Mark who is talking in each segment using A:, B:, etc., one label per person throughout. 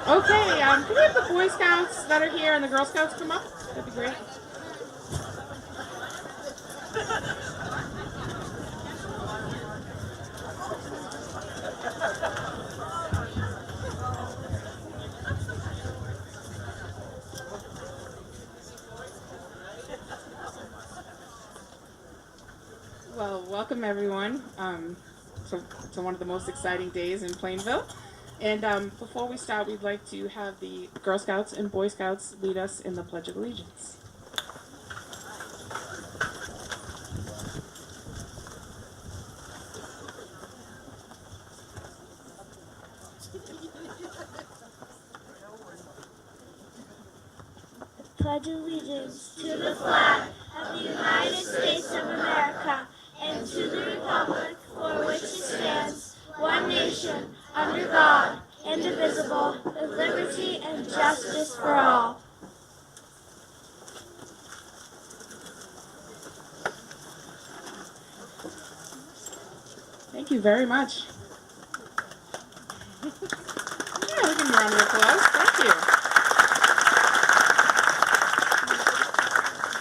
A: Okay, can we have the Boy Scouts that are here and the Girl Scouts come up? That'd be great. Well, welcome everyone to one of the most exciting days in Plainville. And before we start, we'd like to have the Girl Scouts and Boy Scouts lead us in the Pledge of Allegiance.
B: Pledge allegiance to the flag of the United States of America and to the republic for which it stands, one nation, under God, indivisible, with liberty and justice for all.
A: Thank you very much. Yeah, we can round of applause. Thank you.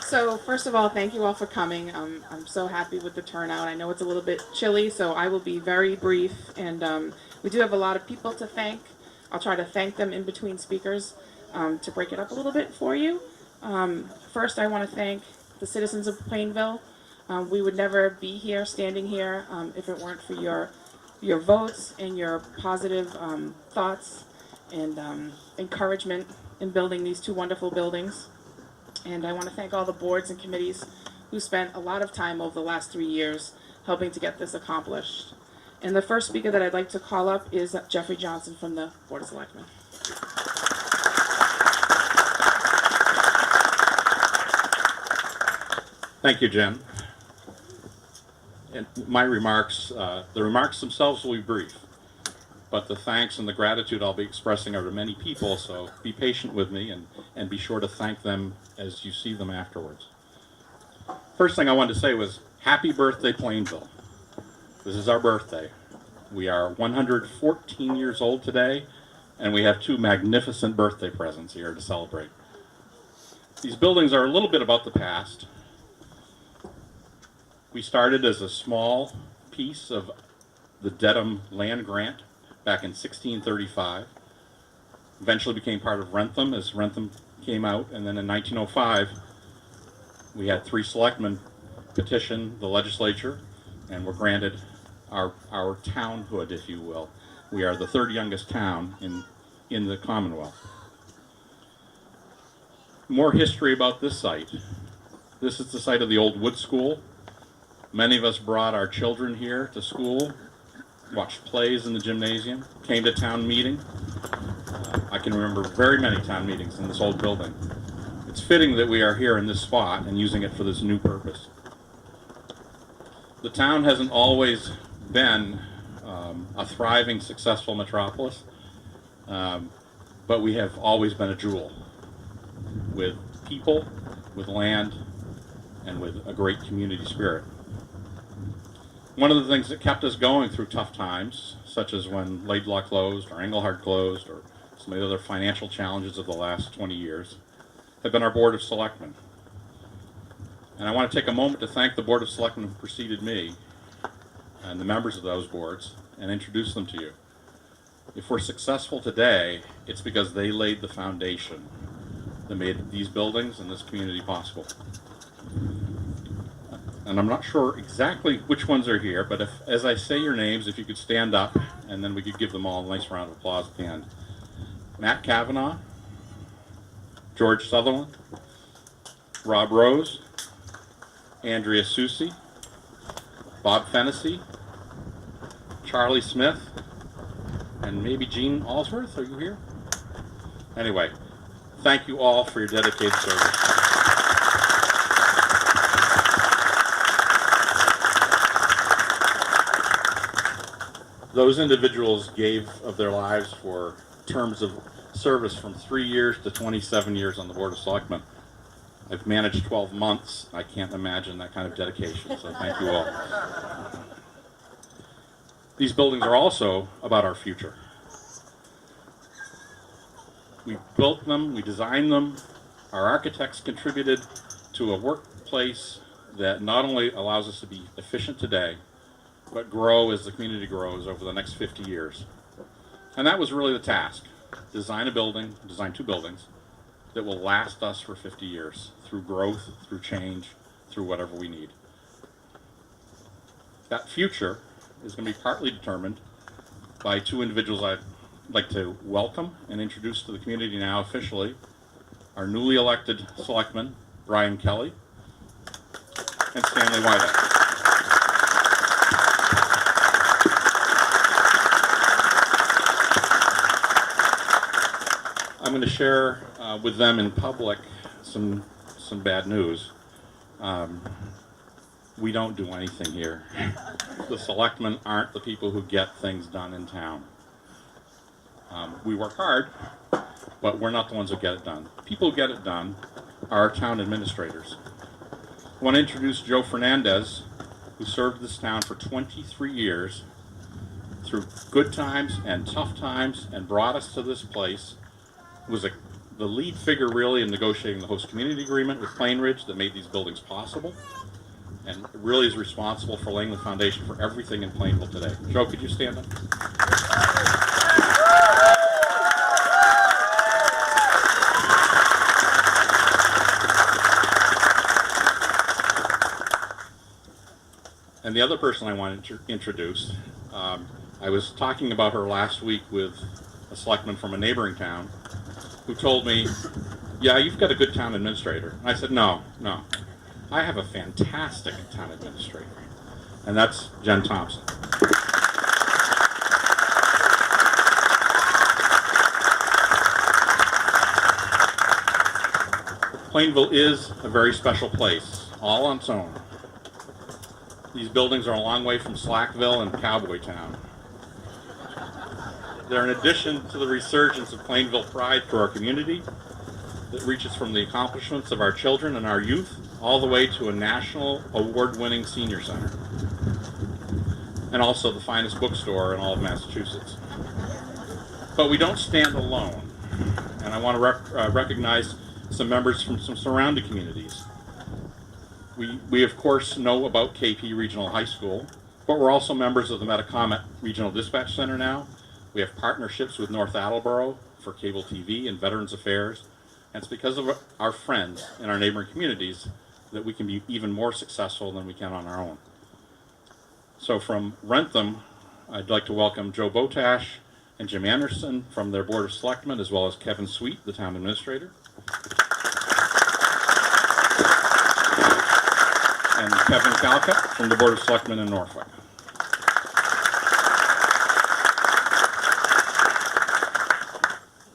A: So first of all, thank you all for coming. I'm so happy with the turnout. I know it's a little bit chilly, so I will be very brief. And we do have a lot of people to thank. I'll try to thank them in between speakers to break it up a little bit for you. First, I want to thank the citizens of Plainville. We would never be here, standing here, if it weren't for your votes and your positive thoughts and encouragement in building these two wonderful buildings. And I want to thank all the boards and committees who spent a lot of time over the last 3 years helping to get this accomplished. And the first speaker that I'd like to call up is Jeffrey Johnson from the Board of Selectmen.
C: Thank you, Jen. And my remarks, the remarks themselves will be brief, but the thanks and the gratitude I'll be expressing are to many people, so be patient with me and be sure to thank them as you see them afterwards. First thing I wanted to say was, happy birthday, Plainville. This is our birthday. We are 114 years old today, and we have two magnificent birthday presents here to celebrate. These buildings are a little bit about the past. We started as a small piece of the Dedham land grant back in 1635. Eventually became part of Rentham as Rentham came out, and then in 1905 we had 3 selectmen petition the legislature and were granted our townhood, if you will. We are the 3rd youngest town in the Commonwealth. More history about this site. This is the site of the old wood school. Many of us brought our children here to school, watched plays in the gymnasium, came to town meeting. I can remember very many town meetings in this old building. It's fitting that we are here in this spot and using it for this new purpose. The town hasn't always been a thriving, successful metropolis, but we have always been a jewel with people, with land, and with a great community spirit. One of the things that kept us going through tough times, such as when Laidlaw closed or Engelhard closed or some of the other financial challenges of the last 20 years, have been our Board of Selectmen. And I want to take a moment to thank the Board of Selectmen who preceded me and the members of those boards and introduce them to you. If we're successful today, it's because they laid the foundation that made these buildings and this community possible. And I'm not sure exactly which ones are here, but as I say your names, if you could stand up, and then we could give them all a nice round of applause at the end. Matt Kavanaugh, George Sutherland, Rob Rose, Andrea Susi, Bob Fennessy, Charlie Smith, and maybe Jean Allsworth. Are you here? Anyway, thank you all for your dedicated service. Those individuals gave of their lives for terms of service from 3 years to 27 years on the Board of Selectmen. I've managed 12 months. I can't imagine that kind of dedication, so thank you all. These buildings are also about our future. We built them, we designed them. Our architects contributed to a workplace that not only allows us to be efficient today, but grow as the community grows over the next 50 years. And that was really the task. Design a building, design 2 buildings that will last us for 50 years through growth, through change, through whatever we need. That future is going to be partly determined by 2 individuals I'd like to welcome and introduce to the community now officially. Our newly elected selectman, Brian Kelly, and Stanley Wydeck. I'm going to share with them in public some bad news. We don't do anything here. The selectmen aren't the people who get things done in town. We work hard, but we're not the ones who get it done. People who get it done are our town administrators. I want to introduce Joe Fernandez, who served this town for 23 years through good times and tough times and brought us to this place. Was the lead figure really in negotiating the host community agreement with Plainridge that made these buildings possible, and really is responsible for laying the foundation for everything in Plainville today. Joe, could you stand up? And the other person I want to introduce, I was talking about her last week with a selectman from a neighboring town who told me, yeah, you've got a good town administrator. And I said, no, I have a fantastic town administrator. And that's Jen Thompson. Plainville is a very special place, all on its own. These buildings are a long way from Slackville and Cowboy Town. They're an addition to the resurgence of Plainville pride for our community that reaches from the accomplishments of our children and our youth all the way to a national award-winning senior center, and also the finest bookstore in all of Massachusetts. But we don't stand alone, and I want to recognize some members from some surrounding communities. We of course know about KP Regional High School, but we're also members of the Metacomet Regional Dispatch Center now. We have partnerships with North Attleboro for cable TV and Veterans Affairs, and it's because of our friends in our neighboring communities that we can be even more successful than we can on our own. So from Rentham, I'd like to welcome Joe Botash and Jim Anderson from their Board of Selectmen, as well as Kevin Sweet, the town administrator. And Kevin Calcutt from the Board of Selectmen in Norfolk.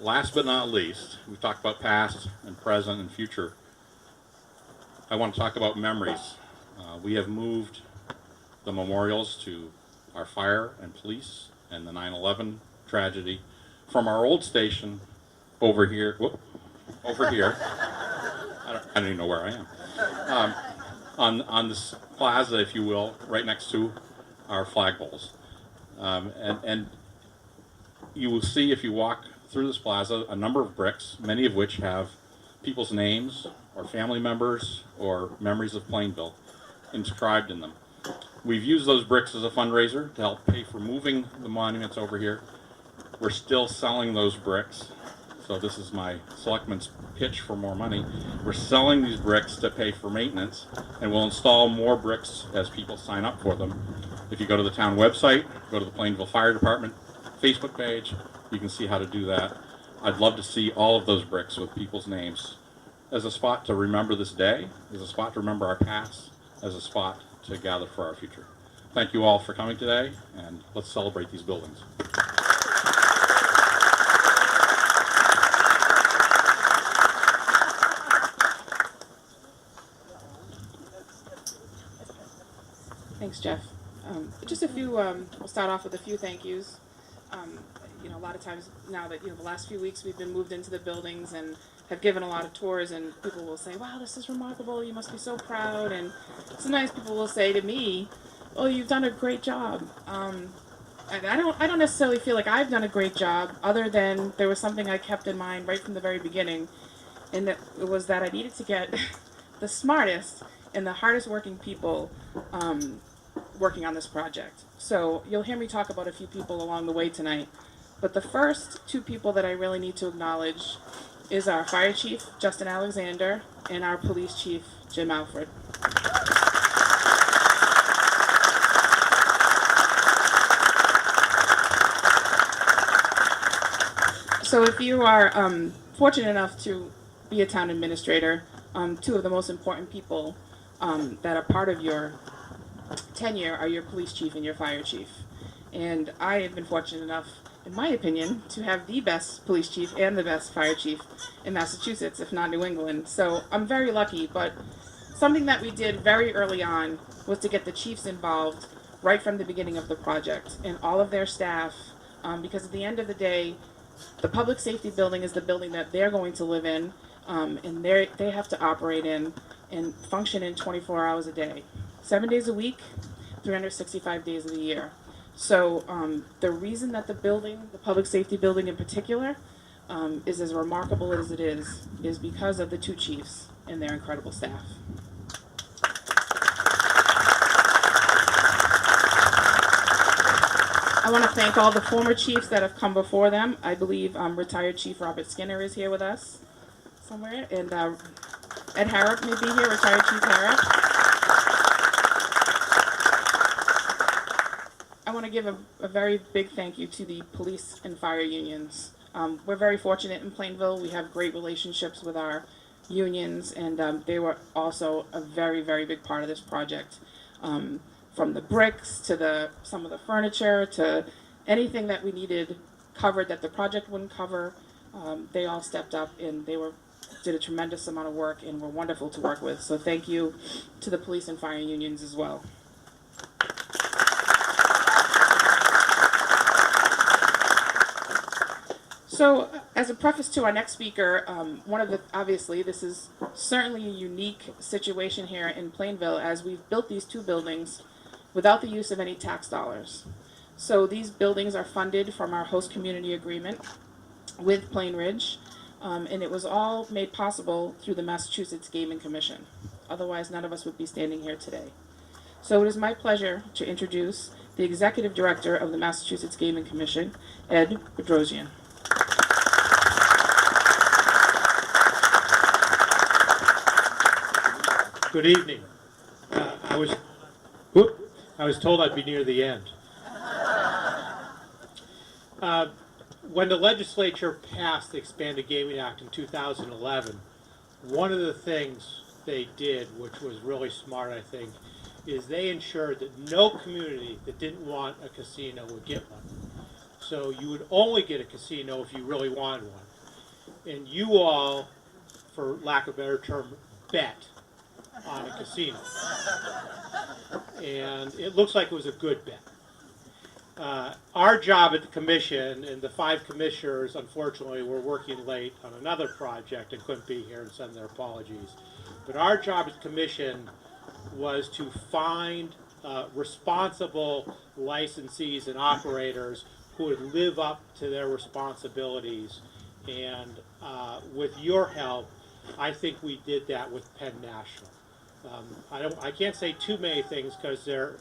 C: Last but not least, we've talked about past and present and future. I want to talk about memories. We have moved the memorials to our fire and police and the 9/11 tragedy from our old station over here. I don't even know where I am. On this plaza, if you will, right next to our flagpoles. And you will see if you walk through this plaza a number of bricks, many of which have people's names or family members or memories of Plainville inscribed in them. We've used those bricks as a fundraiser to help pay for moving the monuments over here. We're still selling those bricks, so this is my selectman's pitch for more money. We're selling these bricks to pay for maintenance, and we'll install more bricks as people sign up for them. If you go to the town website, go to the Plainville Fire Department Facebook page, you can see how to do that. I'd love to see all of those bricks with people's names as a spot to remember this day, as a spot to remember our past, as a spot to gather for our future. Thank you all for coming today, and let's celebrate these buildings.
A: Thanks, Jeff. Just a few, we'll start off with a few thank yous. A lot of times now that, the last few weeks we've been moved into the buildings and have given a lot of tours, and people will say, wow, this is remarkable, you must be so proud. And sometimes people will say to me, oh, you've done a great job. and I don't necessarily feel like I've done a great job, other than there was something I kept in mind right from the very beginning, and that it was that I needed to get the smartest and the hardest working people working on this project. So you'll hear me talk about a few people along the way tonight, but the first two people that I really need to acknowledge is our fire chief, Justin Alexander, and our police chief, Jim Alfred. So if you are fortunate enough to be a town administrator, two of the most important people that are part of your tenure are your police chief and your fire chief. And I have been fortunate enough, in my opinion, to have the best police chief and the best fire chief in Massachusetts, if not New England. So I'm very lucky, but something that we did very early on was to get the chiefs involved right from the beginning of the project and all of their staff, because at the end of the day, the public safety building is the building that they're going to live in, and they have to operate in and function in 24 hours a day, 7 days a week, 365 days of the year. So the reason that the building, the public safety building in particular, is as remarkable as it is because of the two chiefs and their incredible staff. I want to thank all the former chiefs that have come before them. I believe retired Chief Robert Skinner is here with us somewhere, and Ed Harrop may be here, retired Chief Harrop. I want to give a very big thank you to the police and fire unions. We're very fortunate in Plainville. We have great relationships with our unions, and they were also a very, very big part of this project. From the bricks to some of the furniture to anything that we needed covered that the project wouldn't cover, they all stepped up and did a tremendous amount of work and were wonderful to work with. So thank you to the police and fire unions as well. So as a preface to our next speaker, obviously this is certainly a unique situation here in Plainville as we've built these two buildings without the use of any tax dollars. So these buildings are funded from our host community agreement with Plain Ridge, and it was all made possible through the Massachusetts Gaming Commission. Otherwise, none of us would be standing here today. So it is my pleasure to introduce the Executive Director of the Massachusetts Gaming Commission, Ed Bedrosian.
D: Good evening. I was told I'd be near the end. When the legislature passed the Expanded Gaming Act in 2011, one of the things they did, which was really smart, I think, is they ensured that no community that didn't want a casino would get one. So you would only get a casino if you really wanted one. And you all, for lack of a better term, bet on a casino. And it looks like it was a good bet. Our job at the commission, and the 5 commissioners, unfortunately, were working late on another project and couldn't be here and send their apologies. But our job at the commission was to find responsible licensees and operators who would live up to their responsibilities. And with your help, I think we did that with Penn National. I can't say too many things because their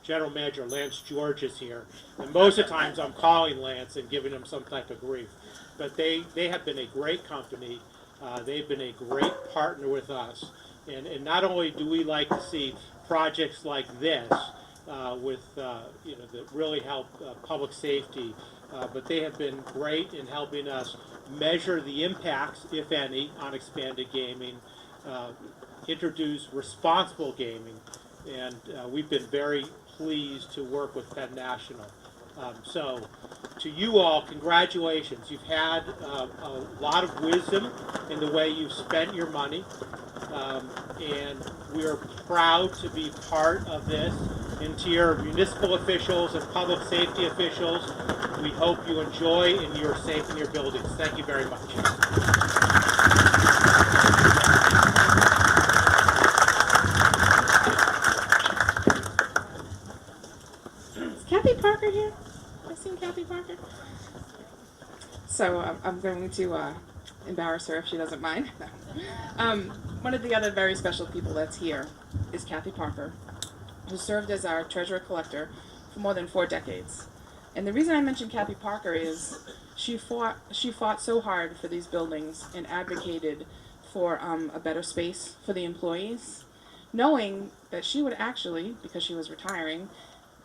D: general manager, Lance George, is here. And most of the times I'm calling Lance and giving him some type of grief. But they have been a great company. They've been a great partner with us. And not only do we like to see projects like this that really help public safety, but they have been great in helping us measure the impacts, if any, on expanded gaming, introduce responsible gaming, and we've been very pleased to work with Penn National. So to you all, congratulations. You've had a lot of wisdom in the way you've spent your money, and we are proud to be part of this. And to your municipal officials and public safety officials, we hope you enjoy and you're safe in your buildings. Thank you very much.
A: Is Kathy Parker here? so I'm going to embarrass her if she doesn't mind. One of the other very special people that's here is Kathy Parker, who served as our treasurer collector for more than 4 decades. And the reason I mention Kathy Parker is she fought so hard for these buildings and advocated for a better space for the employees, knowing that she would actually, because she was retiring,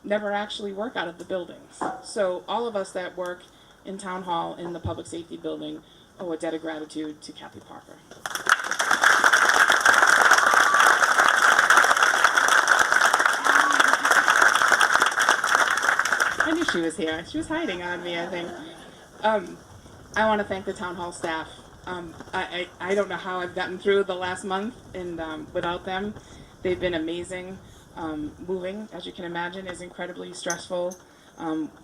A: never actually work out of the buildings. So all of us that work in Town Hall in the Public Safety Building owe a debt of gratitude to Kathy Parker. I knew she was here. She was hiding on me, I think. I want to thank the Town Hall staff. I don't know how I've gotten through the last month and without them. They've been amazing. Moving, as you can imagine, is incredibly stressful,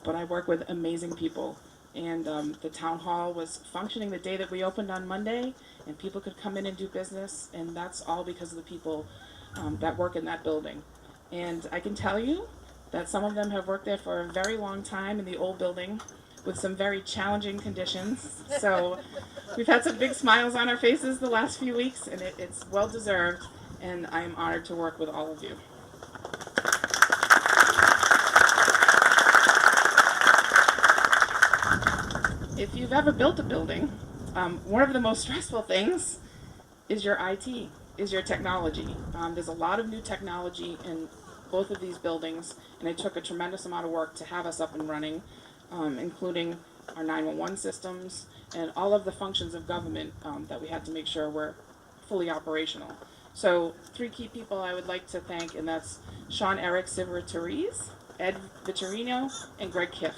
A: but I work with amazing people. And the Town Hall was functioning the day that we opened on Monday, and people could come in and do business, and that's all because of the people that work in that building. And I can tell you that some of them have worked there for a very long time in the old building with some very challenging conditions. So we've had some big smiles on our faces the last few weeks, and it's well deserved, and I am honored to work with all of you. If you've ever built a building, one of the most stressful things is your IT, is your technology. There's a lot of new technology in both of these buildings, and it took a tremendous amount of work to have us up and running, including our 911 systems and all of the functions of government that we had to make sure were fully operational. So 3 key people I would like to thank, and that's Sean Eric Sivera-Therese, Ed Vitorino, and Greg Kiff.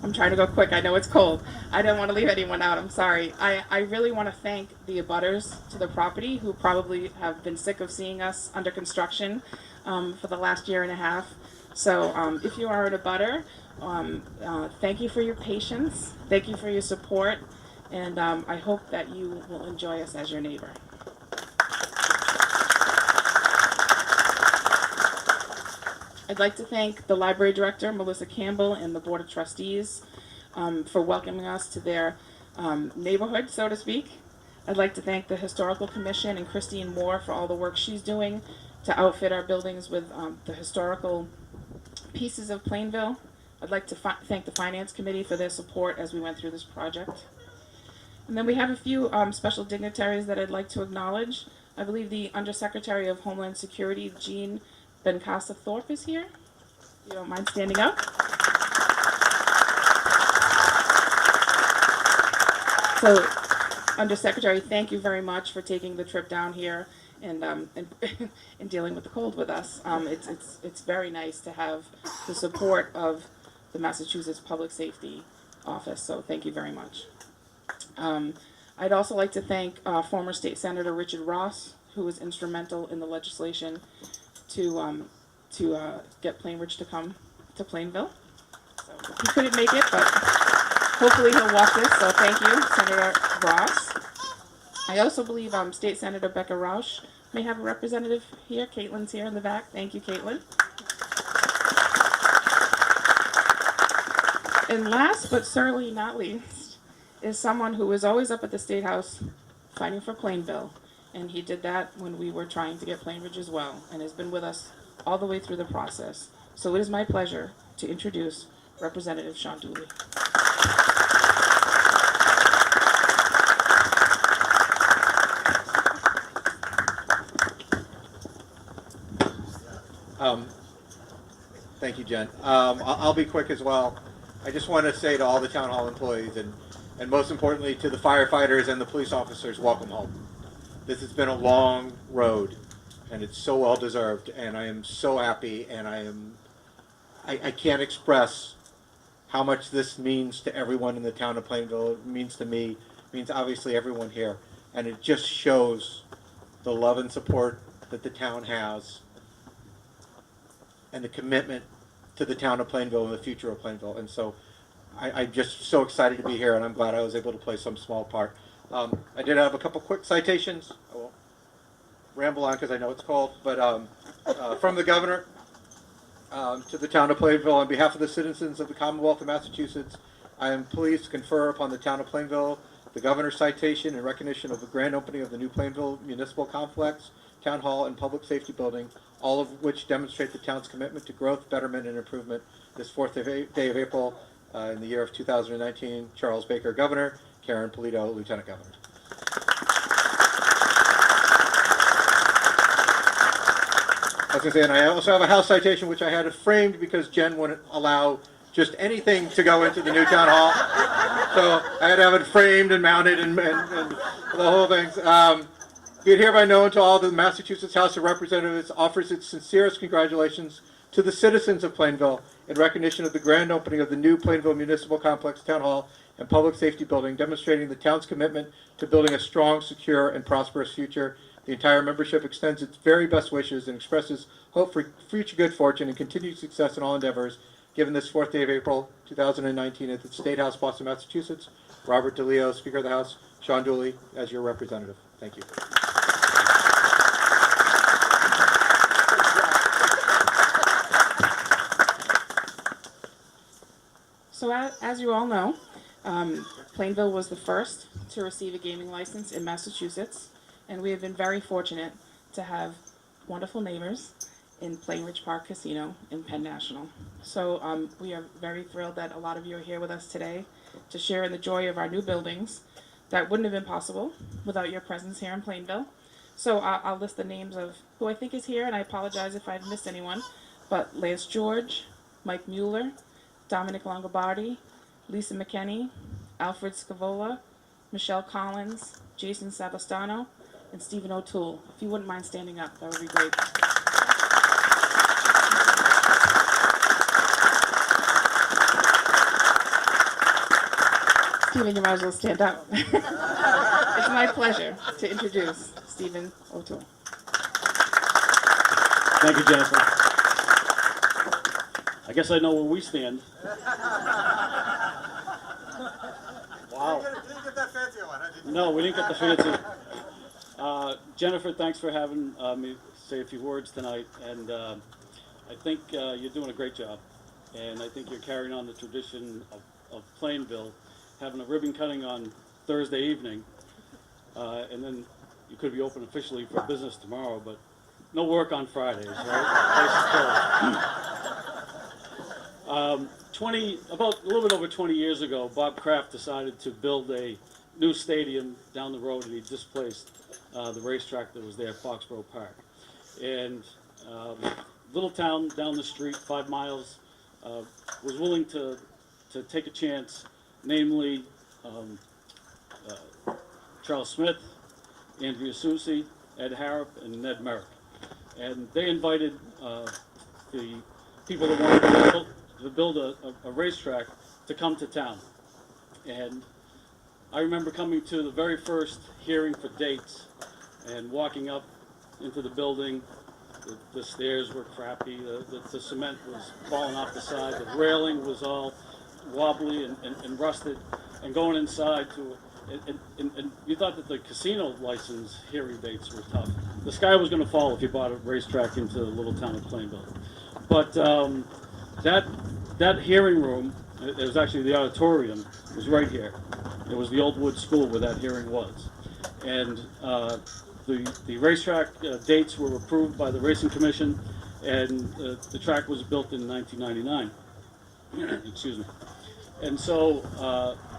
A: I'm trying to go quick. I know it's cold. I don't want to leave anyone out. I'm sorry. I really want to thank the abutters to the property who probably have been sick of seeing us under construction for the last year and a half. So if you are an abutter, thank you for your patience. Thank you for your support. And I hope that you will enjoy us as your neighbor. I'd like to thank the library director, Melissa Campbell, and the Board of Trustees for welcoming us to their neighborhood, so to speak. I'd like to thank the Historical Commission and Christine Moore for all the work she's doing to outfit our buildings with the historical pieces of Plainville. I'd like to thank the Finance Committee for their support as we went through this project. And then we have a few special dignitaries that I'd like to acknowledge. I believe the Undersecretary of Homeland Security, Jean Bencasa Thorpe, is here. If you don't mind standing up. So, Undersecretary, thank you very much for taking the trip down here and dealing with the cold with us. It's very nice to have the support of the Massachusetts Public Safety Office. So, thank you very much. I'd also like to thank former State Senator Richard Ross, who was instrumental in the legislation to get Plainridge to come to Plainville. So he couldn't make it, but hopefully he'll watch this. So thank you, Senator Ross. I also believe State Senator Becca Rausch may have a representative here. Caitlin's here in the back. Thank you, Caitlin. And last but certainly not least is someone who was always up at the State House fighting for Plainville. And he did that when we were trying to get Plainridge as well, and has been with us all the way through the process. So it is my pleasure to introduce Representative Sean Dooley.
E: Thank you, Jen. I'll be quick as well. I just want to say to all the town hall employees and most importantly to the firefighters and the police officers, welcome home. This has been a long road, and it's so well deserved, and I am so happy, and I can't express how much this means to everyone in the town of Plainville. It means to me, it means obviously everyone here, and it just shows the love and support that the town has and the commitment to the town of Plainville and the future of Plainville. And so I'm just so excited to be here, and I'm glad I was able to play some small part. I did have a couple quick citations. I won't ramble on because I know it's cold, but from the governor, To the town of Plainville, on behalf of the citizens of the Commonwealth of Massachusetts, I am pleased to confer upon the town of Plainville the governor's citation in recognition of the grand opening of the new Plainville Municipal Complex, Town Hall, and Public Safety Building, all of which demonstrate the town's commitment to growth, betterment, and improvement. This fourth day of April in the year of 2019, Charles Baker, Governor, Karen Polito, Lieutenant Governor. I was going to say, and I also have a house citation which I had it framed because Jen wouldn't allow just anything to go into the new town hall. So I had to have it framed and mounted and the whole thing. Be it hereby known to all the Massachusetts House of Representatives offers its sincerest congratulations to the citizens of Plainville in recognition of the grand opening of the new Plainville Municipal Complex, Town Hall, and Public Safety Building, demonstrating the town's commitment to building a strong, secure, and prosperous future. The entire membership extends its very best wishes and expresses hope for future good fortune and continued success in all endeavors. Given this fourth day of April 2019 at the State House, Boston, Massachusetts, Robert DeLeo, Speaker of the House, Sean Dooley, as your representative. Thank you.
A: So as you all know, Plainville was the first to receive a gaming license in Massachusetts, and we have been very fortunate to have wonderful neighbors in Plainridge Park Casino in Penn National. So we are very thrilled that a lot of you are here with us today to share in the joy of our new buildings that wouldn't have been possible without your presence here in Plainville. So I'll list the names of who I think is here, and I apologize if I've missed anyone, but Lance George, Mike Mueller, Dominic Longobardi, Lisa McKenney, Alfred Scavola, Michelle Collins, Jason Savastano, and Stephen O'Toole. If you wouldn't mind standing up, that would be great. Stephen, you might as well stand up. It's my pleasure to introduce Stephen O'Toole.
F: Thank you, Jennifer. I guess I know where we stand. Wow.
E: Didn't get that fancy one, huh?
F: No, we didn't get the fancy. Jennifer, thanks for having me say a few words tonight. And I think you're doing a great job. And I think you're carrying on the tradition of Plainville, having a ribbon cutting on Thursday evening. And then you could be open officially for business tomorrow, but no work on Fridays, right? About a little bit over 20 years ago, Bob Kraft decided to build a new stadium down the road, and he displaced the racetrack that was there, Foxborough Park. And little town down the street, 5 miles, was willing to take a chance, namely Charles Smith, Andrea Susi, Ed Harrop, and Ned Merrick. And they invited the people that wanted to build a racetrack to come to town. And I remember coming to the very first hearing for dates and walking up into the building. The stairs were crappy, the cement was falling off the side, the railing was all wobbly and rusted, and going inside to and you thought that the casino license hearing dates were tough. The sky was going to fall if you bought a racetrack into the little town of Plainville. But that hearing room, it was actually the auditorium, was right here. It was the old wood school where that hearing was. And the racetrack dates were approved by the Racing Commission, and the track was built in 1999. Excuse me. And so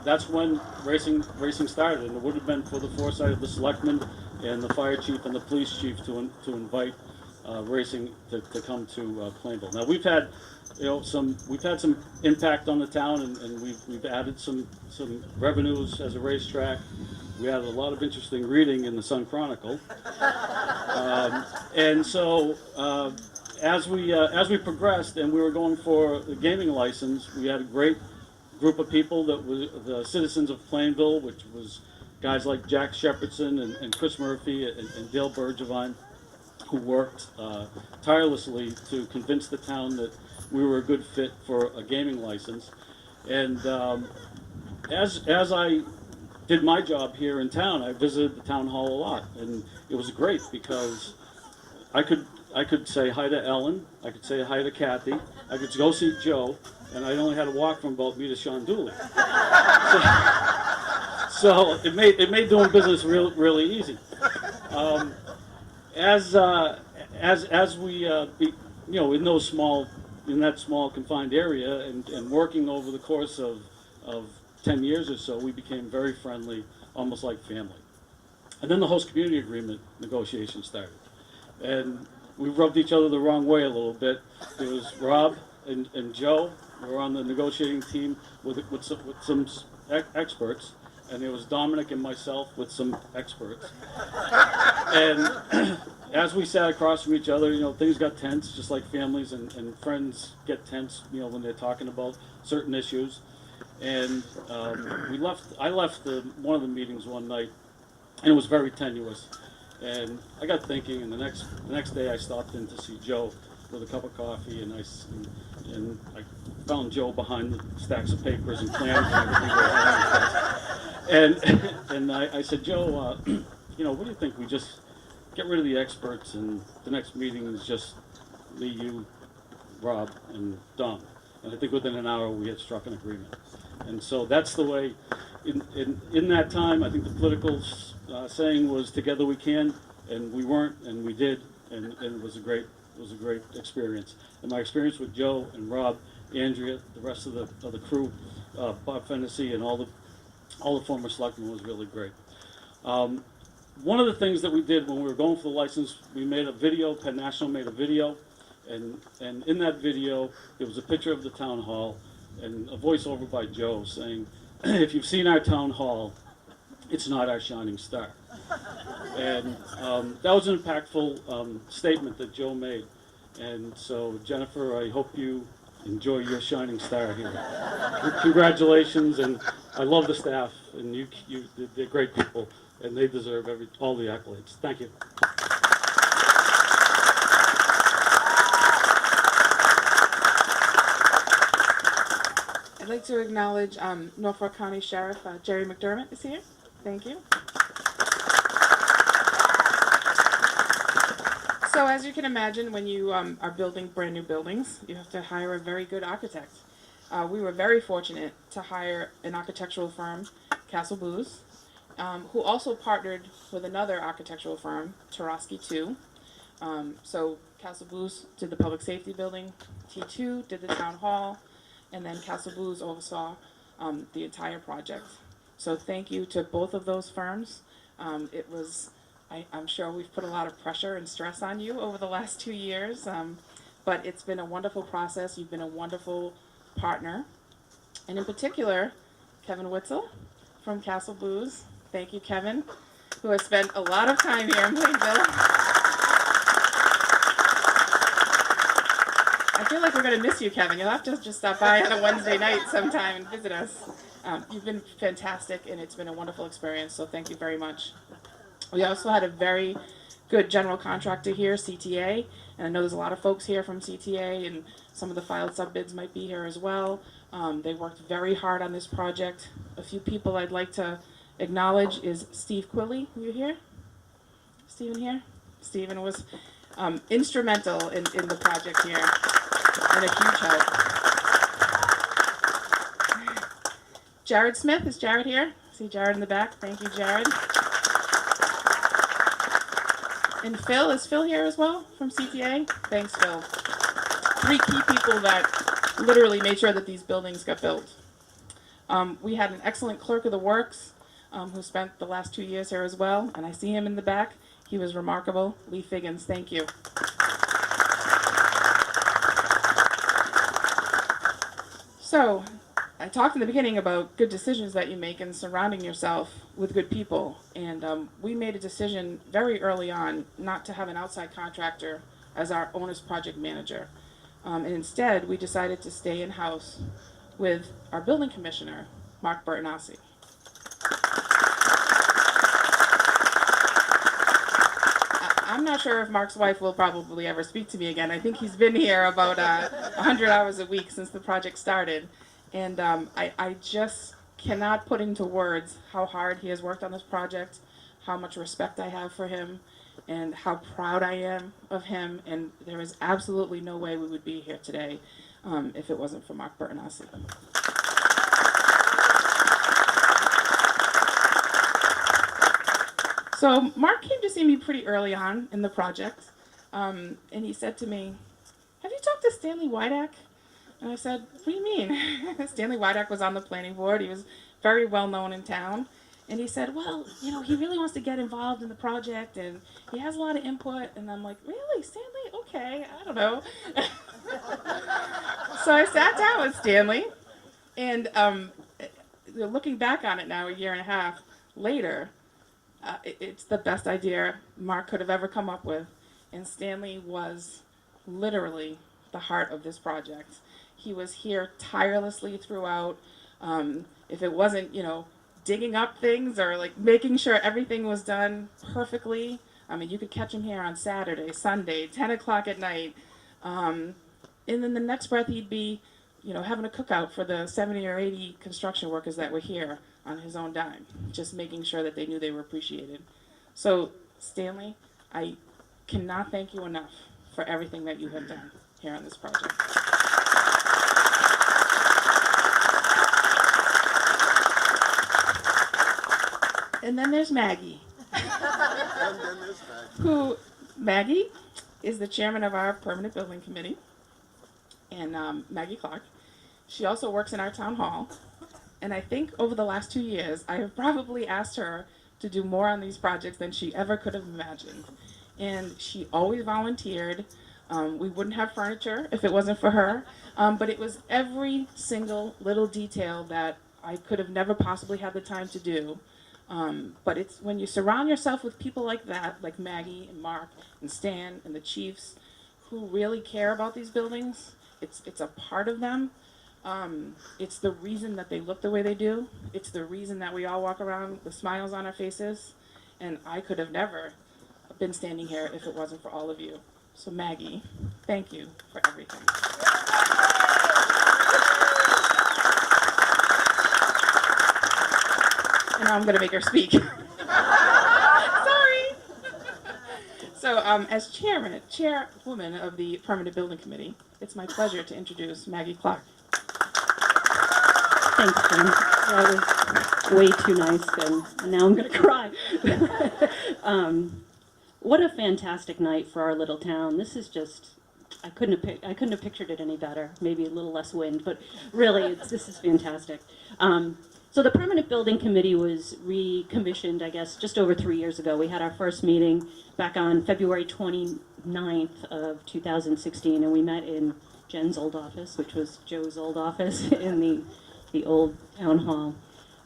F: that's when racing started, and it would have been for the foresight of the selectmen and the fire chief and the police chief to invite racing to come to Plainville. Now we've had some impact on the town, and we've added some revenues as a racetrack. We added a lot of interesting reading in the Sun Chronicle, and so as we progressed and we were going for the gaming license, we had a great group of people that was the citizens of Plainville, which was guys like Jack Shepherdson and Chris Murphy and Dale Bergevine, who worked tirelessly to convince the town that we were a good fit for a gaming license. And as I did my job here in town, I visited the town hall a lot, and it was great because I could I could say hi to Ellen, I could say hi to Kathy, I could go see Joe, and I only had to walk from about me to Sean Dooley. So it made doing business really easy. Um, as we in that small confined area and working over the course of 10 years or so, we became very friendly, almost like family. And then the host community agreement negotiation started, and we rubbed each other the wrong way a little bit. There was Rob and Joe were on the negotiating team with some experts, and there was Dominic and myself with some experts. And as we sat across from each other, things got tense, just like families and friends get tense, when they're talking about certain issues. And I left one of the meetings one night, and it was very tenuous. And I got thinking, and the next day I stopped in to see Joe with a cup of coffee, and I found Joe behind the stacks of papers and plans and everything. And I said, Joe, what do you think we just get rid of the experts, and the next meeting is just me, you, Rob, and Dom. And I think within an hour we had struck an agreement. And so that's the way, in that time, I think the political saying was together we can, and we weren't, and we did, and it was a great experience. And my experience with Joe and Rob, Andrea, the rest of the crew, Bob Fennessy, and all the former selectmen was really great. One of the things that we did when we were going for the license, we made a video, Penn National made a video, and in that video, there was a picture of the town hall and a voiceover by Joe saying, if you've seen our town hall, it's not our shining star. And that was an impactful statement that Joe made. And so, Jennifer, I hope you enjoy your shining star here. Congratulations, and I love the staff, and they're great people, and they deserve all the accolades. Thank you.
A: I'd like to acknowledge Norfolk County Sheriff Jerry McDermott is here. Thank you. So as you can imagine, when you are building brand new buildings, you have to hire a very good architect. We were very fortunate to hire an architectural firm, Castle Booz, who also partnered with another architectural firm, Tarosky 2. So Castle Booz did the public safety building, T2 did the town hall, and then Castle Booz oversaw the entire project. So thank you to both of those firms. I'm sure we've put a lot of pressure and stress on you over the last 2 years, but it's been a wonderful process. You've been a wonderful partner. And in particular, Kevin Witzel from Castle Booz. Thank you, Kevin, who has spent a lot of time here in Plainville. I feel like we're going to miss you, Kevin. You'll have to just stop by on a Wednesday night sometime and visit us. You've been fantastic, and it's been a wonderful experience, so thank you very much. We also had a very good general contractor here, CTA, and I know there's a lot of folks here from CTA, and some of the filed sub-bids might be here as well. They worked very hard on this project. A few people I'd like to acknowledge is Steve Quilley. Are you here? Stephen here? Stephen was instrumental in the project here, and a huge help. Jared Smith, is Jared here? See Jared in the back. Thank you, Jared. And Phil, is Phil here as well from CTA? Thanks, Phil. 3 key people that literally made sure that these buildings got built. We had an excellent clerk of the works who spent the last 2 years here as well, and I see him in the back. He was remarkable. Lee Figgins, thank you. So, I talked in the beginning about good decisions that you make and surrounding yourself with good people. And we made a decision very early on not to have an outside contractor as our owner's project manager. And instead, we decided to stay in-house with our building commissioner, Mark Bertonassi. I'm not sure if Mark's wife will probably ever speak to me again. I think he's been here about 100 hours a week since the project started. And I just cannot put into words how hard he has worked on this project, how much respect I have for him. and how proud I am of him. And there is absolutely no way we would be here today if it wasn't for Mark Bertinazzi. So Mark came to see me pretty early on in the project, and he said to me, "Have you talked to Stanley Wydak?" And I said, "What do you mean?" Stanley Wydak was on the planning board. He was very well known in town. And he said, "Well, you know, he really wants to get involved in the project, and he has a lot of input." And I'm like, "Really, Stanley? Okay, I don't know." So I sat down with Stanley, and looking back on it now, a year and a half later, it's the best idea Mark could have ever come up with. And Stanley was literally the heart of this project. He was here tirelessly throughout. If it wasn't, you know, digging up things or like making sure everything was done perfectly, I mean, you could catch him here on Saturday, Sunday, 10 o'clock at night. And then the next breath he'd be, you know, having a cookout for the 70 or 80 construction workers that were here on his own dime, just making sure that they knew they were appreciated. So, Stanley, I cannot thank you enough for everything that you have done here on this project. And then there's Maggie. Maggie is the chairman of our permanent building committee, and Maggie Clark. She also works in our town hall, and I think over the last 2 years, I have probably asked her to do more on these projects than she ever could have imagined. And she always volunteered. We wouldn't have furniture if it wasn't for her, but it was every single little detail that I could have never possibly had the time to do. But it's when you surround yourself with people like that, like Maggie and Mark and Stan and the chiefs, who really care about these buildings. It's a part of them. It's the reason that they look the way they do. It's the reason that we all walk around with smiles on our faces. And I could have never been standing here if it wasn't for all of you. So Maggie, thank you for everything. And now I'm going to make her speak. Sorry. So as chairwoman of the Permanent Building Committee, it's my pleasure to introduce Maggie Clark.
G: Thanks, Jen. That was way too nice, and now I'm going to cry. What a fantastic night for our little town. This is just, I couldn't have pictured it any better. Maybe a little less wind, but really, this is fantastic. So the Permanent Building Committee was recommissioned, I guess, just over 3 years ago. We had our first meeting back on February 29th of 2016, and we met in Jen's old office, which was Joe's old office in the old town hall.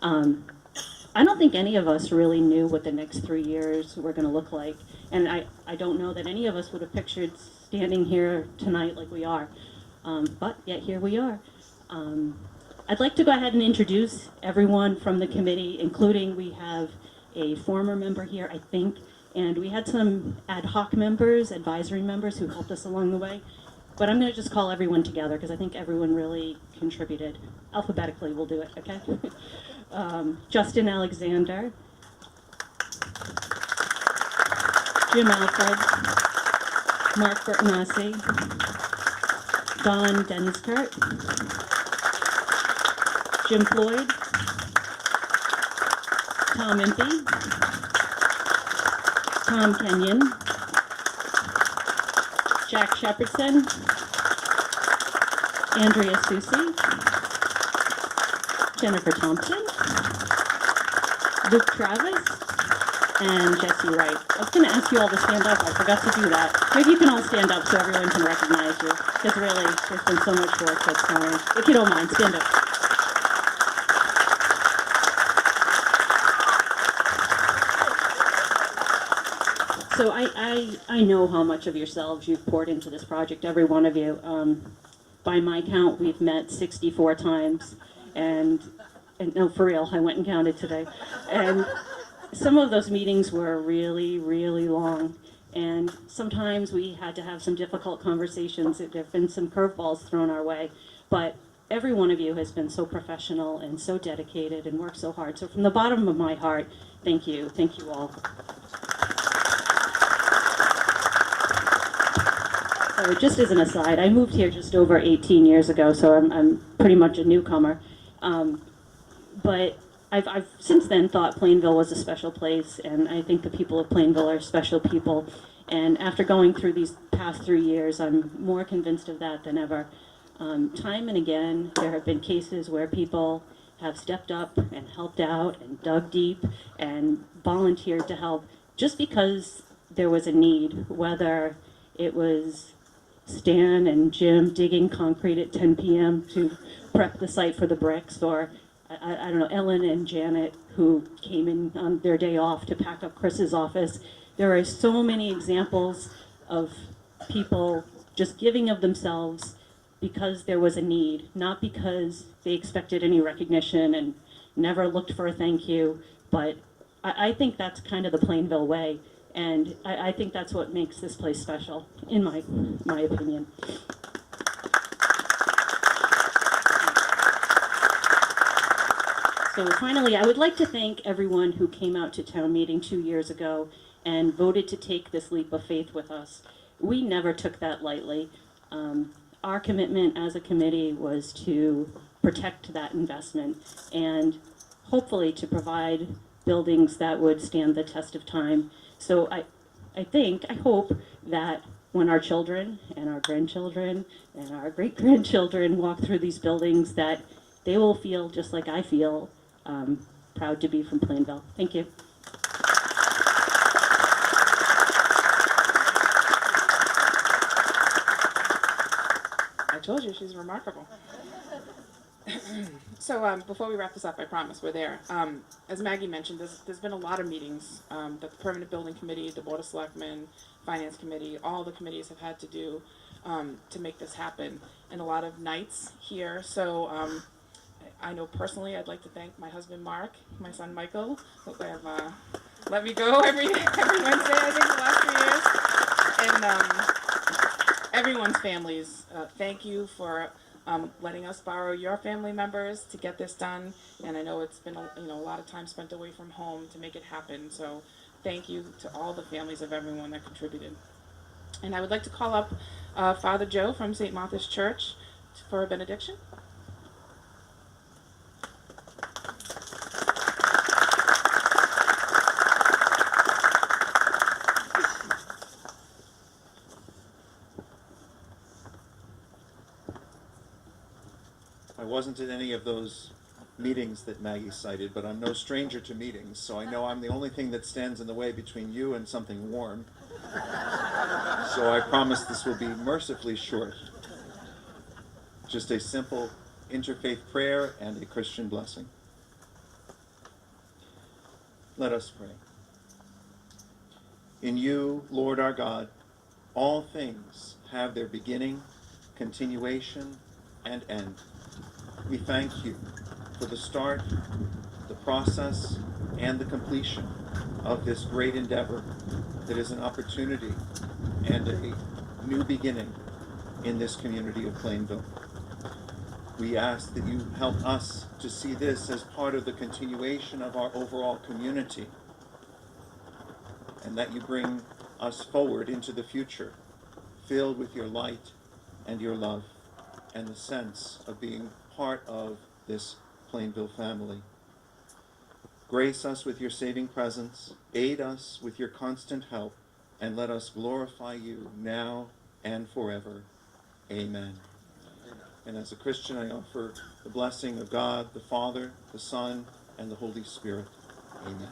G: I don't think any of us really knew what the next 3 years were going to look like, and I don't know that any of us would have pictured standing here tonight like we are, but yet here we are. I'd like to go ahead and introduce everyone from the committee, including we have a former member here, I think, and we had some ad hoc members, advisory members who helped us along the way. But I'm going to just call everyone together because I think everyone really contributed. Alphabetically, we'll do it, okay? Justin Alexander, Jim Alfred, Mark Bertinazzi, Don Denskert, Jim Floyd, Tom Impey, Tom Kenyon, Jack Shepherdson, Andrea Susi, Jennifer Thompson, Luke Travis, and Jesse Wright. I was going to ask you all to stand up. I forgot to do that. Maybe you can all stand up so everyone can recognize you, because really, there's been so much work that's gone on. If you don't mind, stand up. So I know how much of yourselves you've poured into this project, every one of you. By my count, we've met 64 times, and no, for real, I went and counted today. And some of those meetings were really, really long, and sometimes we had to have some difficult conversations. There have been some curveballs thrown our way, but every one of you has been so professional and so dedicated and worked so hard. So from the bottom of my heart, thank you all. So just as an aside, I moved here just over 18 years ago, so I'm pretty much a newcomer. But I've since then thought Plainville was a special place, and I think the people of Plainville are special people. And after going through these past 3 years, I'm more convinced of that than ever. Time and again, there have been cases where people have stepped up and helped out and dug deep and volunteered to help just because there was a need, whether it was Stan and Jim digging concrete at 10 p.m. to prep the site for the bricks, or I don't know, Ellen and Janet who came in on their day off to pack up Chris's office. There are so many examples of people just giving of themselves because there was a need, not because they expected any recognition and never looked for a thank you. But I think that's kind of the Plainville way, and I think that's what makes this place special, in my opinion. So finally, I would like to thank everyone who came out to town meeting 2 years ago and voted to take this leap of faith with us. We never took that lightly. Our commitment as a committee was to protect that investment and hopefully to provide buildings that would stand the test of time. So I hope that when our children and our grandchildren and our great-grandchildren walk through these buildings, that they will feel just like I feel, proud to be from Plainville. Thank you.
A: I told you she's remarkable. So before we wrap this up, I promise we're there. As Maggie mentioned, there's been a lot of meetings that the Permanent Building Committee, the Board of Selectmen, Finance Committee, all the committees have had to do to make this happen, and a lot of nights here. So I know personally I'd like to thank my husband Mark, my son Michael, who have let me go every Wednesday, I think, the last 3 years. And everyone's families, thank you for letting us borrow your family members to get this done. And I know it's been a lot of time spent away from home to make it happen. So thank you to all the families of everyone that contributed. And I would like to call up Father Joe from St. Martha's Church for a benediction.
H: I wasn't at any of those meetings that Maggie cited, but I'm no stranger to meetings, so I know I'm the only thing that stands in the way between you and something warm. So I promise this will be mercifully short. Just a simple interfaith prayer and a Christian blessing. Let us pray. In you, Lord our God, all things have their beginning, continuation, and end. We thank you for the start, the process, and the completion of this great endeavor that is an opportunity and a new beginning in this community of Plainville. We ask that you help us to see this as part of the continuation of our overall community, and that you bring us forward into the future, filled with your light and your love and the sense of being part of this Plainville family. Grace us with your saving presence, aid us with your constant help, and let us glorify you now and forever. Amen. And as a Christian, I offer the blessing of God, the Father, the Son, and the Holy Spirit. Amen.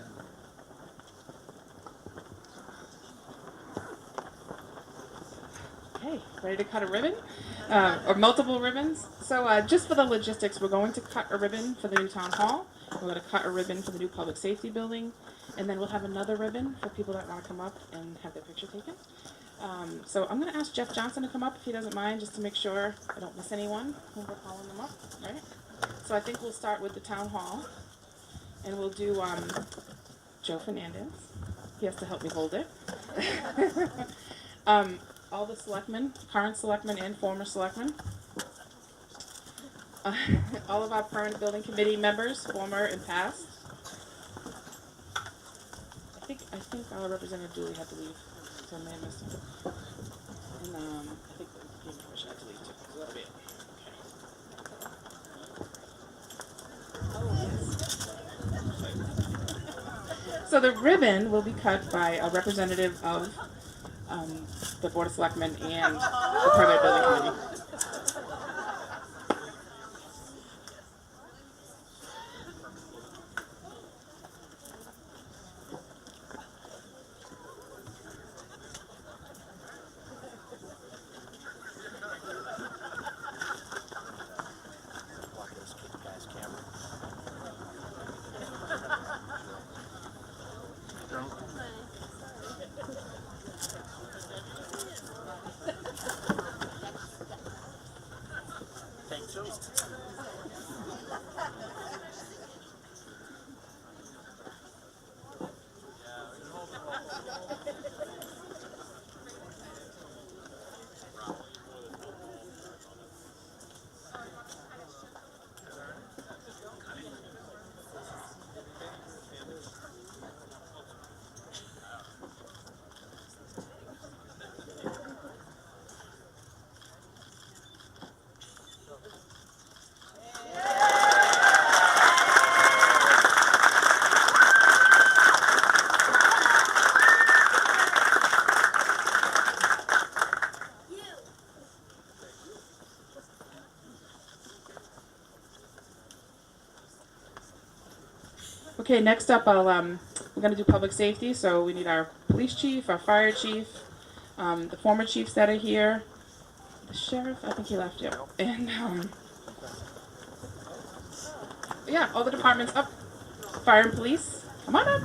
A: Okay, ready to cut a ribbon? Or multiple ribbons? So just for the logistics, we're going to cut a ribbon for the new town hall. We're going to cut a ribbon for the new public safety building. And then we'll have another ribbon for people that want to come up and have their picture taken. So I'm going to ask Jeff Johnson to come up if he doesn't mind, just to make sure I don't miss anyone when we're calling them up, right? So I think we'll start with the town hall. And we'll do Joe Fernandez. He has to help me hold it. All the selectmen, current selectmen and former selectmen. All of our permanent building committee members, former and past. I think our representative Julie had to leave, so I may have missed him. And I think So the ribbon will be cut by a representative of the Board of Selectmen and the Permanent Building Committee. Okay, next up, we're going to do public safety. So we need our police chief, our fire chief, the former chiefs that are here, the sheriff. I think he left you, and yeah, all the departments up. Fire and police, come on up.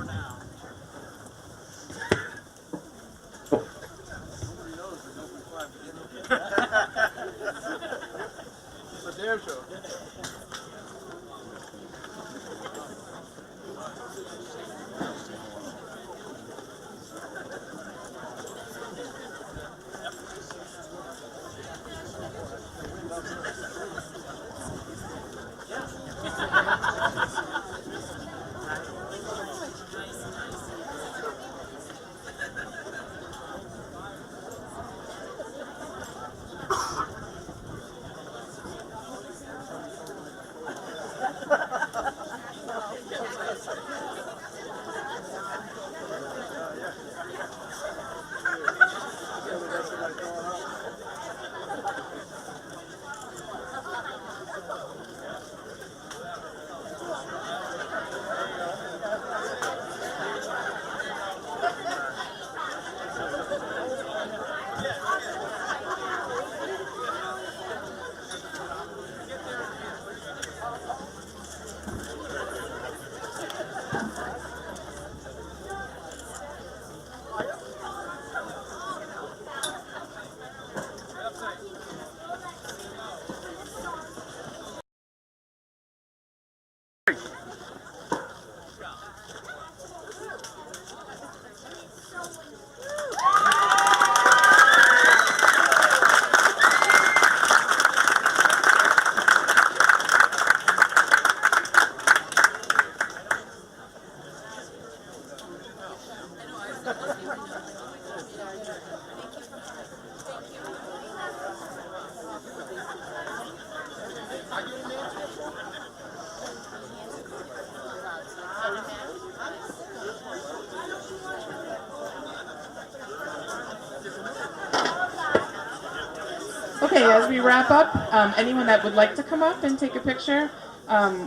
A: Okay, as we wrap up, anyone that would like to come up and take a picture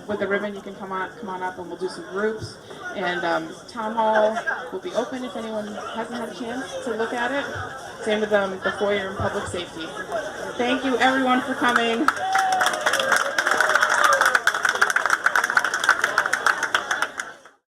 A: with the ribbon, you can come on up, and we'll do some groups. And town hall will be open if anyone hasn't had a chance to look at it. Same with the foyer and public safety. Thank you, everyone, for coming.